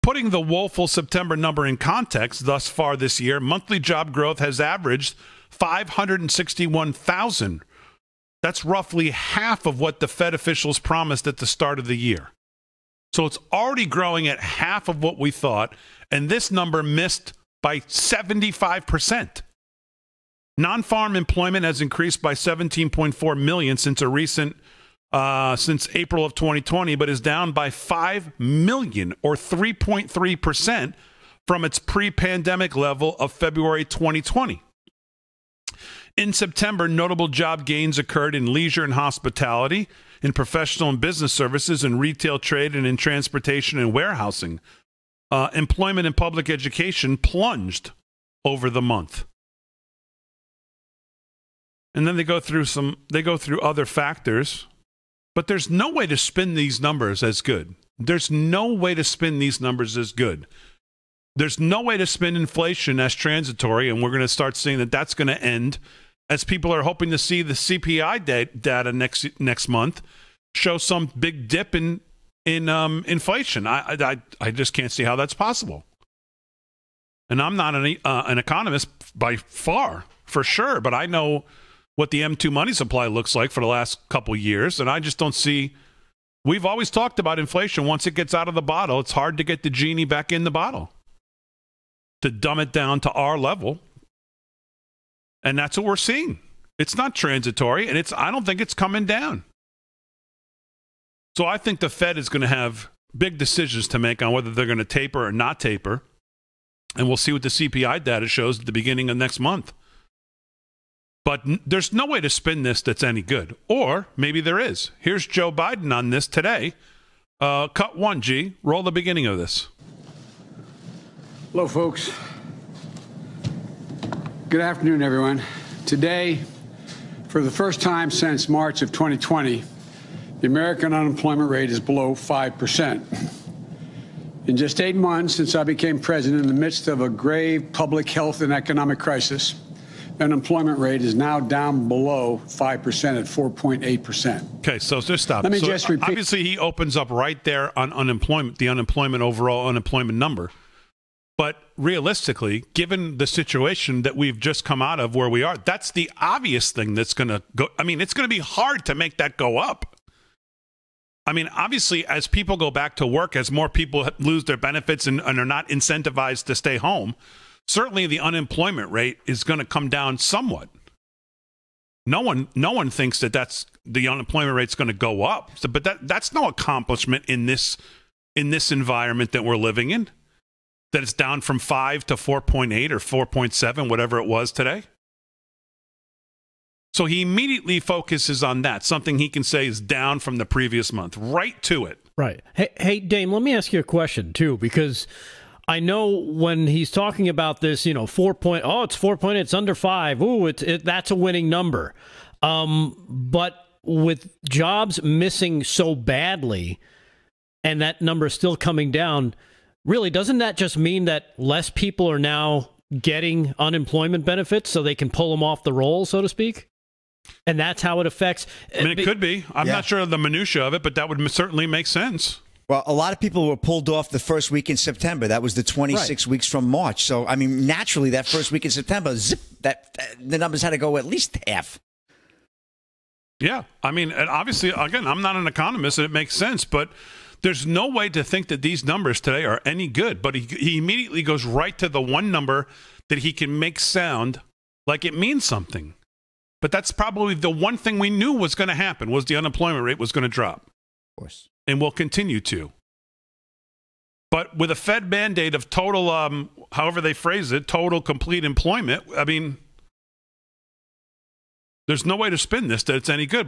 putting the woeful September number in context, thus far this year, monthly job growth has averaged 561,000. That's roughly half of what the Fed officials promised at the start of the year. So it's already growing at half of what we thought, and this number missed by 75%. Non-farm employment has increased by 17.4 million since April of 2020, but is down by 5 million or 3.3% from its pre-pandemic level of February 2020. In September, notable job gains occurred in leisure and hospitality, in professional and business services, in retail trade, and in transportation and warehousing. Employment in public education plunged over the month. And then they go through other factors, but there's no way to spin these numbers as good. There's no way to spin these numbers as good. There's no way to spin inflation as transitory, and we're going to start seeing that that's going to end as people are hoping to see the CPI data next month show some big dip in inflation. I just can't see how that's possible. And I'm not an economist by far, for sure, but I know what the M2 money supply looks like for the last couple years, and I just don't see. We've always talked about inflation. Once it gets out of the bottle, it's hard to get the genie back in the bottle, to dumb it down to our level. And that's what we're seeing. It's not transitory, and I don't think it's coming down. So I think the Fed is going to have big decisions to make on whether they're going to taper or not taper. And we'll see what the CPI data shows at the beginning of next month. But there's no way to spin this that's any good. Or maybe there is. Here's Joe Biden on this today. Cut 1, G. Roll the beginning of this. Hello, folks. Good afternoon, everyone. Today, for the first time since March of 2020, the American unemployment rate is below 5%. In just 8 months since I became president, in the midst of a grave public health and economic crisis, the unemployment rate is now down below 5% at 4.8%. Okay, so just stop. Let me just repeat. Obviously, he opens up right there on unemployment, the overall unemployment number. But realistically, given the situation that we've just come out of where we are, that's the obvious thing that's going to go. I mean, it's going to be hard to make that go up. I mean, obviously, as people go back to work, as more people lose their benefits and are not incentivized to stay home, certainly the unemployment rate is going to come down somewhat. No one thinks that's the unemployment rate's going to go up. So, but that's no accomplishment in this environment that we're living in. That it's down from 5 to 4.8 or 4.7, whatever it was today. So he immediately focuses on that, something he can say is down from the previous month, right to it. Right. Hey, Dame, let me ask you a question, too, because I know when he's talking about this, 4 point, it's 4.8, it's under 5. Ooh, that's a winning number. But with jobs missing so badly and that number still coming down, really, doesn't that just mean that less people are now getting unemployment benefits so they can pull them off the roll, so to speak? And that's how it affects. I mean, it could be. I'm not sure of the minutia of it, but that would certainly make sense. Well, a lot of people were pulled off the first week in September. That was the 26 weeks from March. So, I mean, naturally, that first week in September, the numbers had to go at least half. Yeah. I mean, and obviously, again, I'm not an economist, and it makes sense, but there's no way to think that these numbers today are any good. But he immediately goes right to the one number that he can make sound like it means something. But that's probably the one thing we knew was going to happen, was the unemployment rate was going to drop. Of course. And will continue to. But with a Fed mandate of total, however they phrase it, total complete employment, I mean, there's no way to spin this that it's any good.